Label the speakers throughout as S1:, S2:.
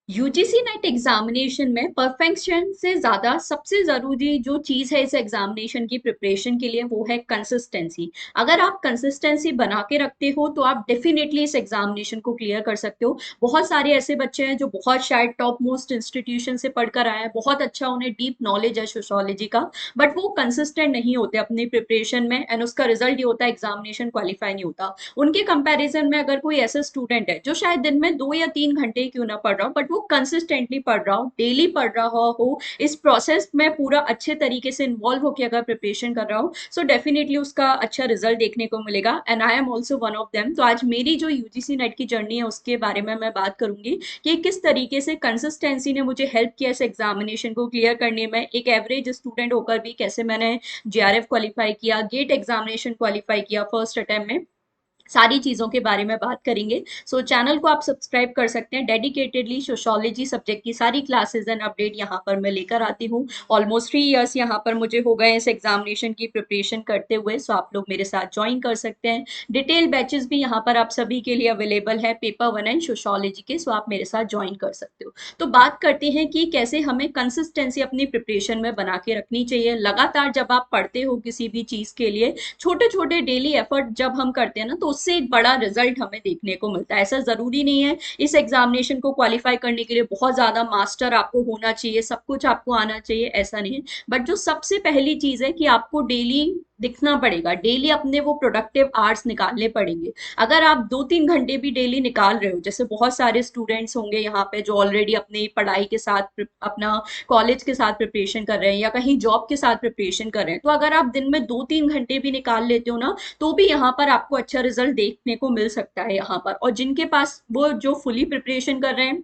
S1: UGC net examination में perfection से ज्यादा सबसे जरूरी जो चीज है इस एग्जामिनेशन की प्रिपरेशन के लिए वो है कंसिस्टेंसी। अगर आप कंसिस्टेंसी बना के रखते हो तो आप डेफिनेटली इस एग्जामिनेशन को क्लियर कर सकते हो। बहुत सारे ऐसे बच्चे हैं जो बहुत शायद टॉप मोस्ट इंस्टीट्यूशन से पढ़कर आए हैं, बहुत अच्छा उन्हें डीप नॉलेज है सोशोलॉजी का, बट वो कंसिस्टेंट नहीं होते अपनी प्रिपरेशन में एंड उसका रिजल्ट ये होता है एग्जामिनेशन क्वालिफाई नहीं होता। उनके कंपैरिजन में अगर कोई ऐसा स्टूडेंट है जो शायद दिन में 2 या 3 घंटे क्यों ना पढ़ रहा हो बट वो कंसिस्टेंटली पढ़ रहा हो, डेली पढ़ रहा हो, इस प्रोसेस में पूरा अच्छे तरीके से इन्वॉल्व होकर अगर प्रिपरेशन कर रहा हो, सो डेफिनेटली उसका अच्छा रिजल्ट देखने को मिलेगा and I am also one of them. तो आज मेरी जो यूजीसी नेट की जर्नी है उसके बारे में मैं बात करूंगी कि किस तरीके से कंसिस्टेंसी ने मुझे हेल्प किया इस एग्जामिनेशन को क्लियर करने में। एक एवरेज स्टूडेंट होकर भी कैसे मैंने जेआरएफ क्वालिफाई किया, गेट एग्जामिनेशन क्वालिफाई किया फर्स्ट अटेम्प्ट में, सारी चीजों के बारे में बात करेंगे। सो चैनल को आप सब्सक्राइब कर सकते हैं। डेडिकेटेडली सोशोलॉजी सब्जेक्ट की सारी क्लासेस एंड अपडेट यहाँ पर मैं लेकर आती हूँ। ऑलमोस्ट 3 इयर्स यहाँ पर मुझे हो गए इस एग्जामिनेशन की प्रिपरेशन करते हुए, सो आप लोग मेरे साथ ज्वाइन कर सकते हैं। डिटेल बैचेस भी यहाँ पर आप सभी के लिए अवेलेबल है, पेपर 1 एंड सोशोलॉजी के, सो आप मेरे साथ ज्वाइन कर सकते हो। तो बात करते हैं कि कैसे हमें कंसिस्टेंसी अपनी प्रिपरेशन में बना के रखनी चाहिए। लगातार जब आप पढ़ते हो किसी भी चीज के लिए, छोटे छोटे डेली एफर्ट जब हम करते हैं ना, तो उससे एक बड़ा रिजल्ट हमें देखने को मिलता है। ऐसा जरूरी नहीं है इस एग्जामिनेशन को क्वालिफाई करने के लिए बहुत ज्यादा मास्टर आपको होना चाहिए, सब कुछ आपको आना चाहिए, ऐसा नहीं है। बट जो सबसे पहली चीज है कि आपको डेली दिखना पड़ेगा, डेली अपने वो प्रोडक्टिव आवर्स निकालने पड़ेंगे। अगर आप 2-3 घंटे भी डेली निकाल रहे हो, जैसे बहुत सारे स्टूडेंट्स होंगे यहाँ पे जो ऑलरेडी अपनी पढ़ाई के साथ अपना कॉलेज के साथ प्रिपरेशन कर रहे हैं या कहीं जॉब के साथ प्रिपरेशन कर रहे हैं, तो अगर आप दिन में 2-3 घंटे भी निकाल लेते हो ना, तो भी यहाँ पर आपको अच्छा रिजल्ट देखने को मिल सकता है यहाँ पर। और जिनके पास वो जो फुली प्रिपरेशन कर रहे हैं,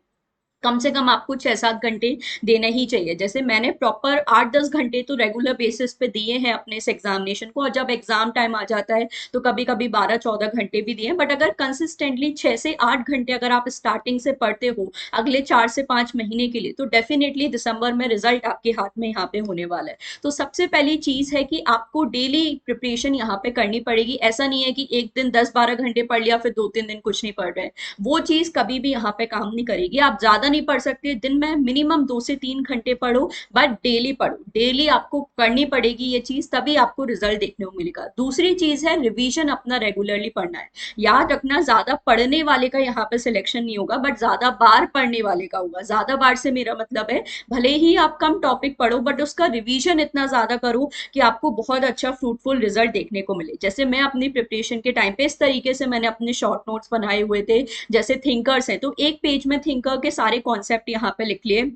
S1: कम से कम आपको 6-7 घंटे देना ही चाहिए। जैसे मैंने प्रॉपर 8-10 घंटे तो रेगुलर बेसिस पे दिए हैं अपने इस एग्जामिनेशन को, और जब एग्जाम टाइम आ जाता है तो कभी कभी 12-14 घंटे भी दिए। बट अगर कंसिस्टेंटली 6 से 8 घंटे अगर आप स्टार्टिंग से पढ़ते हो अगले 4 से 5 महीने के लिए, तो डेफिनेटली दिसंबर में रिजल्ट आपके हाथ में यहाँ पे होने वाला है। तो सबसे पहली चीज है कि आपको डेली प्रिपरेशन यहाँ पे करनी पड़ेगी। ऐसा नहीं है कि एक दिन 10-12 घंटे पढ़ लिया फिर 2-3 दिन कुछ नहीं पढ़ रहे, वो चीज कभी भी यहाँ पे काम नहीं करेगी। आप ज्यादा नहीं पढ़ सकते, दिन में मिनिमम 2 से 3 घंटे पढ़ो, बट डेली पढ़ो। डेली आपको करनी पड़ेगी ये चीज, तभी आपको रिजल्ट देखने को मिलेगा। दूसरी चीज है रिवीजन अपना रेगुलरली पढ़ना है। याद रखना, ज्यादा पढ़ने वाले का यहाँ पे सिलेक्शन नहीं होगा, बट ज्यादा बार पढ़ने वाले का होगा। ज्यादा बार से मेरा मतलब है भले ही आप कम टॉपिक पढ़ो बट उसका रिवीजन इतना ज्यादा करो कि आपको बहुत अच्छा फ्रूटफुल रिजल्ट देखने को मिले। जैसे मैं अपनी प्रिपरेशन के टाइम पे इस तरीके से मैंने अपने शॉर्ट नोट्स बनाए हुए थे। जैसे थिंकर्स हैं तो एक पेज में थिंकर के सारे कॉन्सेप्ट यहाँ पे लिख लिए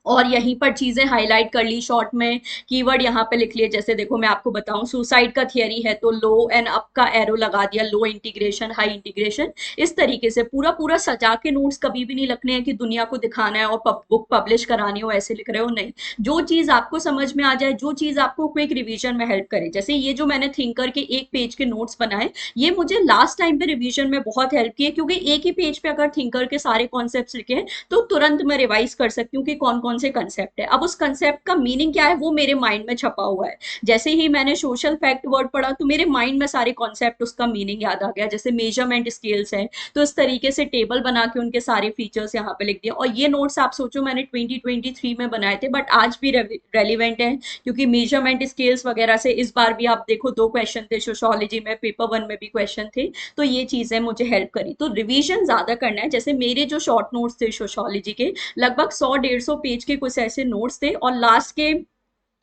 S1: और यहीं पर चीजें हाईलाइट कर ली शॉर्ट में, कीवर्ड यहाँ पे लिख लिए। जैसे देखो मैं आपको बताऊं, सुसाइड का थियरी है तो लो एंड अप का एरो लगा दिया, लो इंटीग्रेशन हाई इंटीग्रेशन। इस तरीके से पूरा पूरा सजा के नोट्स कभी भी नहीं लिखने हैं कि दुनिया को दिखाना है और बुक पब्लिश करानी हो ऐसे लिख रहे हो, नहीं। जो चीज आपको समझ में आ जाए, जो चीज आपको क्विक रिवीजन में हेल्प करे, जैसे ये जो मैंने थिंकर के एक पेज के नोट्स बनाए, ये मुझे लास्ट टाइम पे रिवीजन में बहुत हेल्प किए, क्योंकि एक ही पेज पे अगर थिंकर के सारे कॉन्सेप्ट लिखे हैं तो तुरंत मैं रिवाइज कर सकती हूँ कि कौन कौन से कंसेप्ट है। अब उस कंसेप्ट का मीनिंग क्या है वो मेरे माइंड में छपा हुआ है। जैसे ही मैंने सोशल फैक्ट वर्ड पढ़ा तो मेरे माइंड में सारे कॉन्सेप्ट उसका मीनिंग याद आ गया। जैसे मेजरमेंट स्केल्स है तो इस तरीके से टेबल बना के उनके सारे फीचर्स यहाँ पे लिख दिया। और ये नोट्स आप सोचो मैंने 2023 में बनाए थे बट आज भी रेलिवेंट है, क्योंकि मेजरमेंट स्केल्स वगैरह से इस बार भी आप देखो 2 क्वेश्चन थे सोशोलॉजी में, पेपर 1 में भी क्वेश्चन थे। तो ये चीजें मुझे हेल्प करी। तो रिवीजन ज्यादा करना है। जैसे मेरे जो शॉर्ट नोट्स थे सोशोलॉजी के, लगभग 100-150 पेज के कुछ ऐसे नोट्स थे। और लास्ट के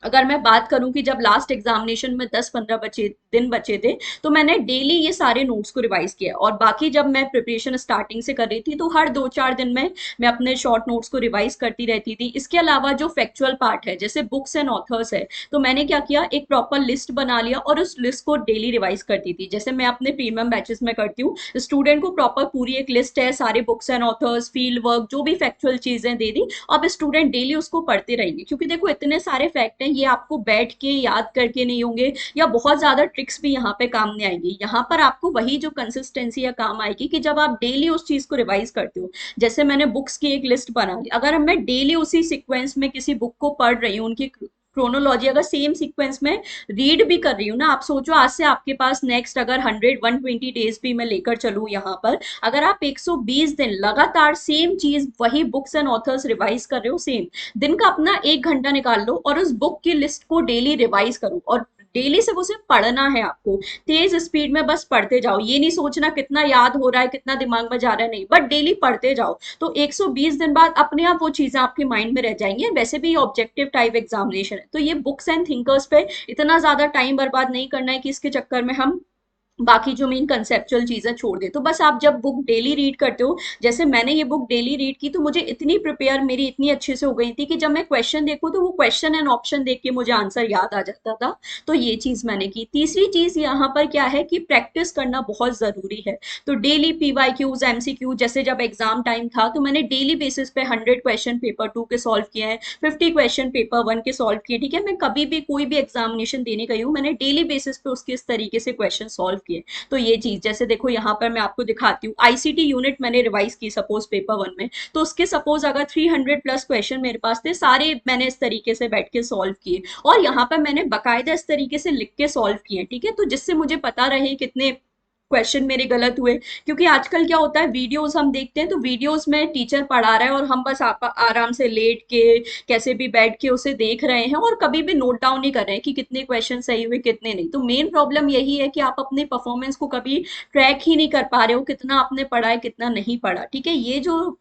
S1: अगर मैं बात करूं कि जब लास्ट एग्जामिनेशन में 10-15 दिन बचे थे, तो मैंने डेली ये सारे नोट्स को रिवाइज किया। और बाकी जब मैं प्रिपरेशन स्टार्टिंग से कर रही थी तो हर 2-4 दिन में मैं अपने शॉर्ट नोट्स को रिवाइज करती रहती थी। इसके अलावा जो फैक्चुअल पार्ट है जैसे बुक्स एंड ऑथर्स है, तो मैंने क्या किया, एक प्रॉपर लिस्ट बना लिया और उस लिस्ट को डेली रिवाइज करती थी। जैसे मैं अपने प्रीमियम बैचेस में करती हूँ, स्टूडेंट को प्रॉपर पूरी एक लिस्ट है, सारे books and authors, field work, जो भी फैक्चुअल चीजें दे दी। अब स्टूडेंट डेली उसको पढ़ते रहेंगे, क्योंकि देखो इतने सारे फैक्ट हैं, ये आपको बैठ के याद करके नहीं होंगे, या बहुत ज्यादा ट्रिक्स भी यहाँ पे काम नहीं आएंगी। यहाँ पर आपको वही जो कंसिस्टेंसी या काम आएगी कि जब आप डेली उस चीज को रिवाइज करते हो। जैसे मैंने बुक्स की एक लिस्ट बना ली, अगर मैं डेली उसी सीक्वेंस में किसी बुक को पढ़ रही हूँ, उनकी क्रोनोलॉजी अगर सेम सीक्वेंस में रीड भी कर रही हूँ ना, आप सोचो आज से आपके पास नेक्स्ट अगर 100-120 डेज भी मैं लेकर चलूँ यहाँ पर, अगर आप 120 दिन लगातार सेम चीज वही बुक्स एंड ऑथर्स रिवाइज कर रहे हो, सेम दिन का अपना 1 घंटा निकाल लो और उस बुक की लिस्ट को डेली रिवाइज करो, और डेली से वो सिर्फ पढ़ना है आपको, तेज स्पीड में बस पढ़ते जाओ, ये नहीं सोचना कितना याद हो रहा है कितना दिमाग में जा रहा है, नहीं, बट डेली पढ़ते जाओ, तो 120 दिन बाद अपने आप वो चीजें आपके माइंड में रह जाएंगी। वैसे भी ये ऑब्जेक्टिव टाइप एग्जामिनेशन है, तो ये बुक्स एंड थिंकर्स पे इतना ज्यादा टाइम बर्बाद नहीं करना है कि इसके चक्कर में हम बाकी जो मेन कंसेप्चुअल चीजें छोड़ दे। तो बस आप जब बुक डेली रीड करते हो, जैसे मैंने ये बुक डेली रीड की, तो मुझे इतनी प्रिपेयर मेरी इतनी अच्छे से हो गई थी कि जब मैं क्वेश्चन देखूँ तो वो क्वेश्चन एंड ऑप्शन देख के मुझे आंसर याद आ जाता था। तो ये चीज मैंने की। तीसरी चीज यहाँ पर क्या है कि प्रैक्टिस करना बहुत जरूरी है। तो डेली पीवाईक्यूज एमसीक्यू, जैसे जब एग्जाम टाइम था तो मैंने डेली बेसिस पे 100 क्वेश्चन पेपर 2 के सॉल्व किए हैं, 50 क्वेश्चन पेपर 1 के सॉल्व किए। ठीक है, मैं कभी भी कोई भी एग्जामिनेशन देने गई हूँ, मैंने डेली बेसिस पे उसके इस तरीके से क्वेश्चन सॉल्व किए। तो ये चीज जैसे देखो यहाँ पर मैं आपको दिखाती हूँ, आईसीटी यूनिट मैंने रिवाइज की सपोज पेपर 1 में, तो उसके सपोज अगर 300+ क्वेश्चन मेरे पास थे, सारे मैंने इस तरीके से बैठ के सॉल्व किए, और यहाँ पर मैंने बकायदा इस तरीके से लिख के सॉल्व किए। ठीक है, तो जिससे मुझे पता रहे कितने क्वेश्चन मेरे गलत हुए। क्योंकि आजकल क्या होता है, वीडियोस हम देखते हैं तो वीडियोस में टीचर पढ़ा रहा है और हम बस आराम से लेट के कैसे भी बैठ के उसे देख रहे हैं, और कभी भी नोट डाउन नहीं कर रहे हैं कि कितने क्वेश्चन सही हुए कितने नहीं। तो मेन प्रॉब्लम यही है कि आप अपने परफॉर्मेंस को कभी ट्रैक ही नहीं कर पा रहे हो, कितना आपने पढ़ा है कितना नहीं पढ़ा। ठीक है, ये जो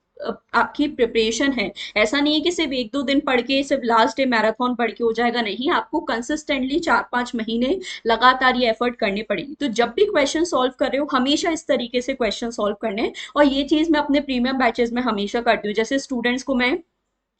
S1: आपकी प्रिपरेशन है, ऐसा नहीं है कि सिर्फ 1-2 दिन पढ़ के सिर्फ लास्ट डे मैराथन पढ़ के हो जाएगा, नहीं, आपको कंसिस्टेंटली 4-5 महीने लगातार ये एफर्ट करनी पड़ेगी। तो जब भी क्वेश्चन सॉल्व कर रहे हो हमेशा इस तरीके से क्वेश्चन सॉल्व करने, और ये चीज मैं अपने प्रीमियम बैचेस में हमेशा करती हूँ। जैसे स्टूडेंट्स को मैं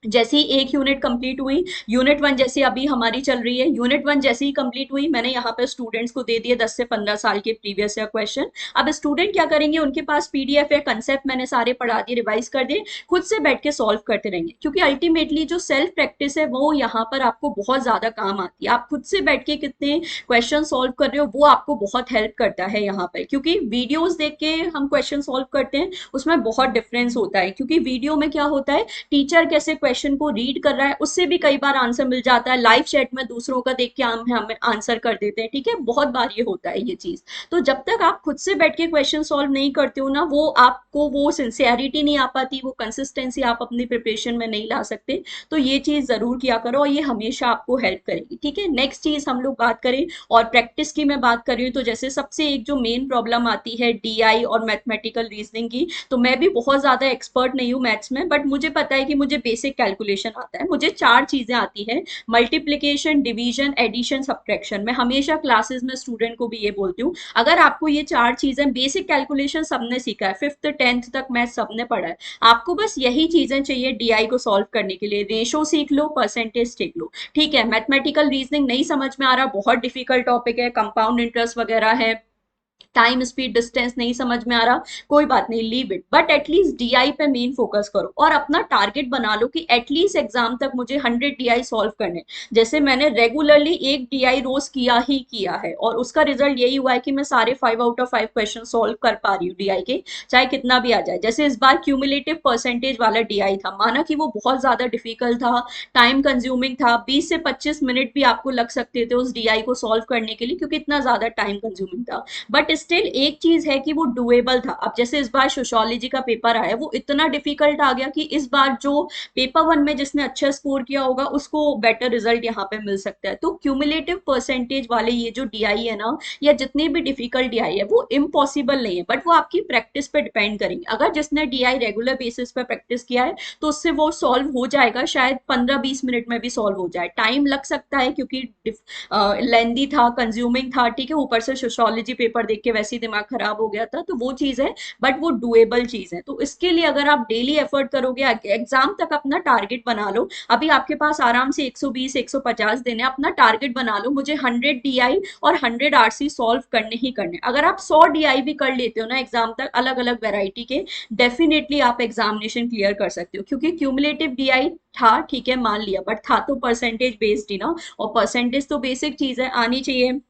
S1: जैसे ही एक यूनिट कंप्लीट हुई, यूनिट 1 जैसे अभी हमारी चल रही है, यूनिट 1 जैसे ही कंप्लीट हुई, मैंने यहाँ पे स्टूडेंट्स को दे दिए 10 से 15 साल के प्रीवियस ईयर क्वेश्चन। अब स्टूडेंट क्या करेंगे, उनके पास पीडीएफ है, कंसेप्ट मैंने सारे पढ़ा दिए, रिवाइज कर दिए, खुद से बैठ के सॉल्व करते रहेंगे। क्योंकि अल्टीमेटली जो सेल्फ प्रैक्टिस है वो यहाँ पर आपको बहुत ज्यादा काम आती है। आप खुद से बैठ के कितने क्वेश्चन सॉल्व कर रहे हो वो आपको बहुत हेल्प करता है यहाँ पर। क्योंकि वीडियोज देख के हम क्वेश्चन सॉल्व करते हैं उसमें बहुत डिफरेंस होता है, क्योंकि वीडियो में क्या होता है, टीचर कैसे क्वेश्चन को रीड कर रहा है उससे भी कई बार आंसर मिल जाता है, लाइव चैट में दूसरों का देख के हम हमें आंसर कर देते हैं। ठीक है, बहुत बार ये होता है ये चीज। तो जब तक आप खुद से बैठ के क्वेश्चन सॉल्व नहीं करते हो ना, वो आपको वो सिंसियरिटी नहीं आ पाती, वो कंसिस्टेंसी आप अपनी प्रिपरेशन में नहीं ला सकते। तो ये चीज जरूर किया करो और ये हमेशा आपको हेल्प करेगी। ठीक है, नेक्स्ट चीज हम लोग बात करें, और प्रैक्टिस की मैं बात कर रही हूँ, तो जैसे सबसे एक जो मेन प्रॉब्लम आती है डीआई और मैथमेटिकल रीजनिंग की, तो मैं भी बहुत ज्यादा एक्सपर्ट नहीं हूँ मैथ्स में, बट मुझे पता है कि मुझे बेसिक कैलकुलेशन आता है, मुझे 4 चीजें आती है, मल्टीप्लीकेशन, डिवीजन, एडिशन, सब्ट्रैक्शन। मैं हमेशा क्लासेस में स्टूडेंट को भी ये बोलती हूँ, अगर आपको ये 4 चीजें, बेसिक कैलकुलेशन सबने सीखा है, 5th-10th तक मैथ सबने पढ़ा है, आपको बस यही चीजें चाहिए डीआई को सॉल्व करने के लिए, रेशो सीख लो, परसेंटेज सीख लो। ठीक है, मैथमेटिकल रीजनिंग नहीं समझ में आ रहा, बहुत डिफिकल्ट टॉपिक है, कंपाउंड इंटरेस्ट वगैरह है, टाइम स्पीड डिस्टेंस नहीं समझ में आ रहा, कोई बात नहीं, leave it, but at least DI पे मेन फोकस करो और अपना टारगेट बना लो कि एटलीस्ट एग्जाम तक मुझे 100 डीआई सॉल्व करने। जैसे मैंने रेगुलरली एक डीआई रोज किया ही किया है, और उसका रिजल्ट यही हुआ है कि मैं सारे 5 आउट ऑफ 5 क्वेश्चन सॉल्व कर पा रही हूँ डीआई के, चाहे कितना भी आ जाए। जैसे इस बार क्यूमुलेटिव परसेंटेज वाला डीआई था, माना कि वो बहुत ज्यादा डिफिकल्ट था, टाइम कंज्यूमिंग था, 20 से 25 मिनट भी आपको लग सकते थे उस डीआई को सॉल्व करने के लिए, क्योंकि इतना ज्यादा टाइम कंज्यूमिंग था। बट स्टिल एक चीज है कि वो डुएबल था। अब जैसे इस बार सोशियोलॉजी का पेपर आया, वो इतना डिफिकल्ट आ गया कि इस बार जो पेपर 1 में जिसने अच्छा स्कोर किया होगा उसको बेटर रिजल्ट यहाँ पे मिल सकता है। तो क्यूमुलेटिव परसेंटेज वाले ये जो डीआई है ना, या जितने भी डिफिकल्ट डीआई है, वो इम्पॉसिबल नहीं है, बट वो आपकी प्रैक्टिस पे डिपेंड करेंगे। अगर जिसने डीआई रेगुलर बेसिस पे प्रैक्टिस किया है तो उससे वो सॉल्व हो जाएगा, शायद 15-20 मिनट में भी सॉल्व हो जाए। टाइम लग सकता है क्योंकि लेंदी था, कंज्यूमिंग था, ठीक है, ऊपर से सोशियोलॉजी पेपर देख के वैसे ही दिमाग खराब हो गया था, तो वो चीज है, बट वो डुएबल चीज है। तो इसके लिए अगर आप डेली एफर्ट करोगे, एग्जाम तक अपना टारगेट बना लो। अभी आपके पास आराम से 120-150 दिन है, अपना टारगेट बना लो, मुझे 100 डीआई और 100 आरसी सॉल्व करने ही करने। अगर आप 100 डीआई भी कर लेते हो ना एग्जाम तक, अलग अलग वेराइटी के, डेफिनेटली आप एग्जामिनेशन क्लियर कर सकते हो। क्योंकि क्यूमुलेटिव डीआई था, ठीक है, मान लिया, बट था तो परसेंटेज बेस्ड ही ना, और परसेंटेज तो बेसिक चीज है, आनी चाहिए।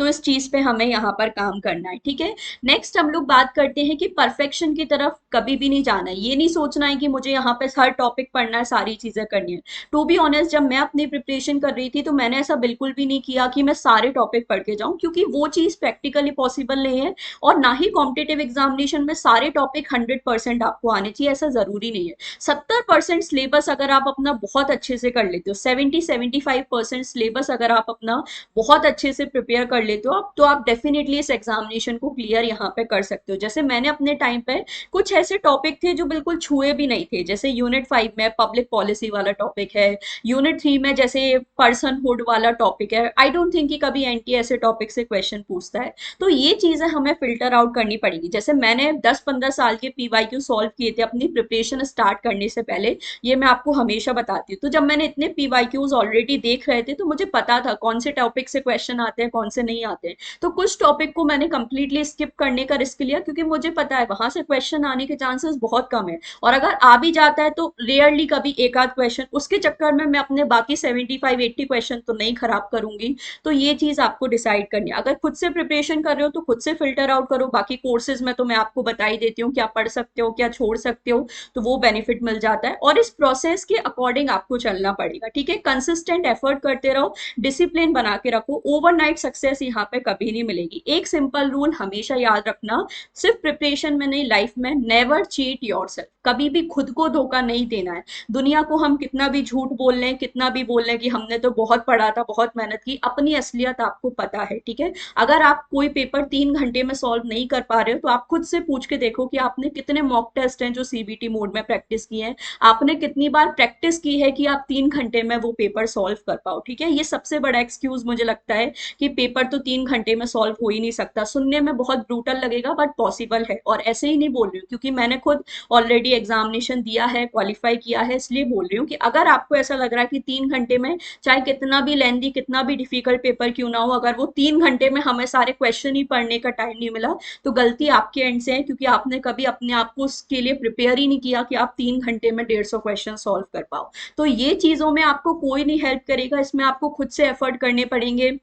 S1: तो इस चीज पे हमें यहाँ पर काम करना है, ठीक है। नेक्स्ट हम लोग बात करते हैं कि परफेक्शन की तरफ कभी भी नहीं जाना है। ये नहीं सोचना है कि मुझे यहाँ पे हर टॉपिक पढ़ना है, सारी चीजें करनी है। टू बी ऑनेस्ट, जब मैं अपनी प्रिपरेशन कर रही थी तो मैंने ऐसा बिल्कुल भी नहीं किया कि मैं सारे टॉपिक पढ़ के जाऊं, क्योंकि वो चीज प्रैक्टिकली पॉसिबल नहीं है। और ना ही कॉम्पिटेटिव एग्जामिनेशन में सारे टॉपिक 100% आपको आने चाहिए, ऐसा जरूरी नहीं है। 70% सिलेबस अगर आप अपना बहुत अच्छे से कर लेते हो, 70-75% सिलेबस अगर आप अपना बहुत अच्छे से प्रिपेयर कर लेते हो आप, तो आप डेफिनेटली इस एग्जामिनेशन को क्लियर यहाँ पे कर सकते हो। जैसे मैंने अपने टाइम पे कुछ ऐसे टॉपिक थे जो बिल्कुल छुए भी नहीं थे, जैसे यूनिट 5 में पब्लिक पॉलिसी वाला टॉपिक है, यूनिट 3 में जैसे पर्सनहुड वाला टॉपिक है। आई डोंट थिंक कि कभी एनटी ऐसे टॉपिक से क्वेश्चन पूछता है। तो ये चीजें हमें फिल्टर आउट करनी पड़ेगी। जैसे मैंने 10-15 साल के पीवाईक्यू सॉल्व किए थे अपनी प्रिपरेशन स्टार्ट करने से पहले, ये मैं आपको हमेशा बताती हूँ। तो जब मैंने इतने पीवाईक्यूज ऑलरेडी देख रहे थे तो मुझे पता था कौन से टॉपिक से क्वेश्चन आते हैं, कौन से नहीं आते हैं। तो कुछ टॉपिक को मैंने कंप्लीटली स्किप करने का रिस्क लिया, क्योंकि मुझे पता है वहां से क्वेश्चन आने के चांसेस बहुत कम है। और अगर आ भी जाता है तो रेयरली कभी एक आध क्वेश्चन, उसके चक्कर में मैं अपने बाकी 75-80 क्वेश्चन तो नहीं खराब करूंगी। तो ये चीज आपको डिसाइड करनी है। अगर खुद से प्रिपरेशन कर रहे हो तो खुद से फिल्टर आउट करो। बाकी कोर्सेज में तो मैं आपको बता ही देती हूँ क्या पढ़ सकते हो, क्या छोड़ सकते हो, तो वो बेनिफिट मिल जाता है। और इस प्रोसेस के अकॉर्डिंग आपको चलना पड़ेगा, ठीक है। कंसिस्टेंट एफर्ट करते रहो, डिसिप्लिन बना के रखो। ओवरनाइट सक्सेस यहाँ पे कभी नहीं मिलेगी। एक सिंपल रूल हमेशा याद रखना, सिर्फ प्रिपरेशन में नहीं, लाइफ में, नेवर चीट योरसेल्फ। कभी भी खुद को धोखा नहीं देना है। दुनिया को हम कितना भी झूठ बोल लें, कितना भी बोल लें कि हमने तो बहुत पढ़ा था, बहुत मेहनत की, अपनी असलियत आपको पता है, ठीक है। अगर आप कोई पेपर 3 घंटे में सॉल्व नहीं कर पा रहे हो तो आप खुद से पूछ के देखो कि आपने कितने मॉक टेस्ट हैं जो सीबीटी मोड में प्रैक्टिस किए हैं, आपने कितनी बार प्रैक्टिस की है कि आप 3 घंटे में वो पेपर सॉल्व कर पाओ, ठीक है। ये सबसे बड़ा एक्सक्यूज मुझे लगता है कि पेपर तो 3 घंटे में सॉल्व हो ही नहीं सकता। सुनने में बहुत ब्रूटल लगेगा बट पॉसिबल है। और ऐसे ही नहीं बोल रही हूँ, क्योंकि मैंने खुद ऑलरेडी एग्जामिनेशन दिया है, क्वालिफाई किया है, इसलिए बोल रही हूँ कि अगर आपको ऐसा लग रहा है कि 3 घंटे में, चाहे कितना भी लेंदी, कितना भी डिफिकल्ट पेपर क्यों ना हो, अगर वो 3 घंटे में हमें सारे क्वेश्चन ही पढ़ने का टाइम नहीं मिला, तो गलती आपके एंड से है, क्योंकि आपने कभी अपने आप को उसके लिए प्रिपेयर ही नहीं किया कि आप 3 घंटे में 150 क्वेश्चन सॉल्व कर पाओ। तो ये चीजों में आपको कोई नहीं हेल्प करेगा, इसमें आपको खुद से एफर्ट करने पड़ेंगे,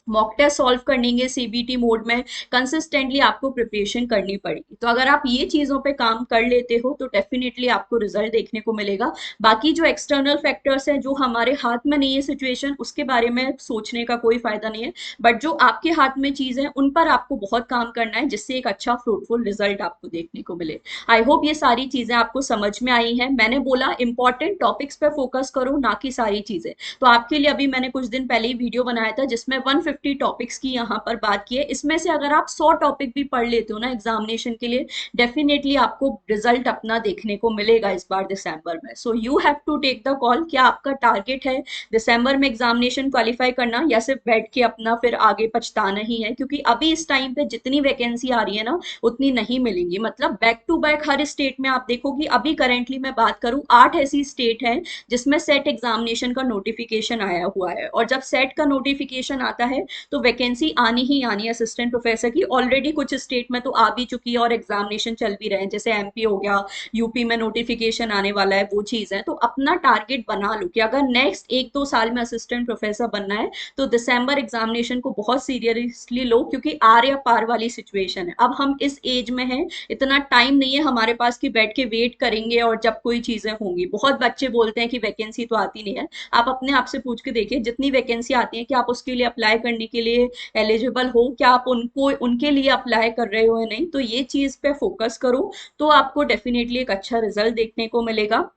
S1: मॉक टेस्ट सॉल्व करेंगे सीबीटी मोड में, कंसिस्टेंटली आपको प्रिपरेशन करनी पड़ेगी। तो अगर आप ये चीजों पे काम कर लेते हो तो डेफिनेटली आपको रिजल्ट देखने को मिलेगा। बाकी जो एक्सटर्नल फैक्टर्स हैं जो हमारे हाथ में नहीं है सिचुएशन, उसके बारे में सोचने का कोई फायदा नहीं है। बट जो आपके हाथ में चीज है उन पर आपको बहुत काम करना है, जिससे एक अच्छा फ्रूटफुल रिजल्ट आपको देखने को मिले। आई होप ये सारी चीजें आपको समझ में आई हैं। मैंने बोला इंपॉर्टेंट टॉपिक्स पे फोकस करो, ना कि सारी चीजें। तो आपके लिए अभी मैंने कुछ दिन पहले ही वीडियो बनाया था जिसमें 150 टॉपिक्स की यहाँ पर बात की है। इसमें से अगर आप 100 टॉपिक भी पढ़ लेते हो ना एग्जामिनेशन के लिए, डेफिनेटली आपको रिजल्ट अपना देखने को मिलेगा इस बार दिसंबर में। So you have to take the call. क्या आपका टारगेट है दिसंबर में एग्जामिनेशन क्वालिफाई करना, या सिर्फ बैठ के अपना फिर आगे पछताना ही है? क्योंकि अभी इस टाइम पे जितनी वैकेंसी आ रही है ना उतनी नहीं मिलेंगी। मतलब बैक टू बैक हर स्टेट में आप देखो कि अभी करेंटली मैं बात करूं 8 ऐसी स्टेट हैं जिसमें सेट एग्जामिनेशन का नोटिफिकेशन आया हुआ है। और जब सेट का नोटिफिकेशन आता है तो वैकेंसी आनी ही आनी है असिस्टेंट प्रोफेसर की। ऑलरेडी कुछ स्टेट में तो आ भी चुकी है और एग्जामिनेशन चल भी रहे हैं, जैसे एमपी हो गया, यूपी में नोटिफिकेशन आने वाला है, वो चीज है। तो अपना टारगेट बना लो कि अगर नेक्स्ट 1-2 साल में असिस्टेंट प्रोफेसर बनना है तो दिसंबर एग्जामिनेशन को बहुत सीरियसली लो, क्योंकि आर या पार वाली सिचुएशन है। अब हम इस एज में हैं, इतना टाइम नहीं है हमारे पास कि बैठ के वेट करेंगे और जब कोई चीजें होंगी। बहुत बच्चे बोलते हैं कि वैकेंसी तो आती नहीं है। आप अपने आप से पूछ के देखिए, जितनी वैकेंसी आती है क्या आप उसके लिए अप्लाई करने के लिए एलिजिबल हो, क्या आप उनको उनके लिए अप्लाई कर रहे हो या नहीं? तो ये चीज पे फोकस करो, तो आपको डेफिनेटली एक अच्छा रिजल्ट देखने को मिलेगा।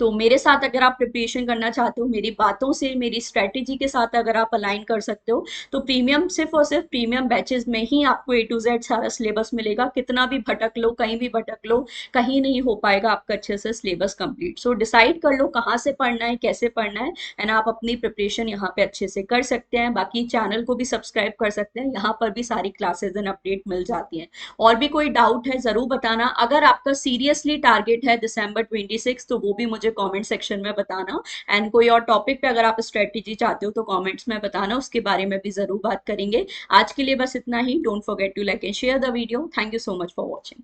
S1: तो मेरे साथ अगर आप प्रिपरेशन करना चाहते हो, मेरी बातों से, मेरी स्ट्रेटेजी के साथ अगर आप अलाइन कर सकते हो, तो प्रीमियम, सिर्फ और सिर्फ प्रीमियम बैचेस में ही आपको A to Z सारा सिलेबस मिलेगा। कितना भी भटक लो, कहीं भी भटक लो, कहीं नहीं हो पाएगा आपका अच्छे से सिलेबस कंप्लीट। सो डिसाइड कर लो कहाँ से पढ़ना है, कैसे पढ़ना है, एंड आप अपनी प्रिपरेशन यहाँ पे अच्छे से कर सकते हैं। बाकी चैनल को भी सब्सक्राइब कर सकते हैं, यहाँ पर भी सारी क्लासेज एंड अपडेट मिल जाती हैं। और भी कोई डाउट है जरूर बताना। अगर आपका सीरियसली टारगेट है दिसंबर 26, तो वो भी मुझे कमेंट सेक्शन में बताना। एंड कोई और टॉपिक पे अगर आप स्ट्रेटेजी चाहते हो तो कमेंट्स में बताना, उसके बारे में भी जरूर बात करेंगे। आज के लिए बस इतना ही। Don't forget to like and share the video. Thank you so much for watching.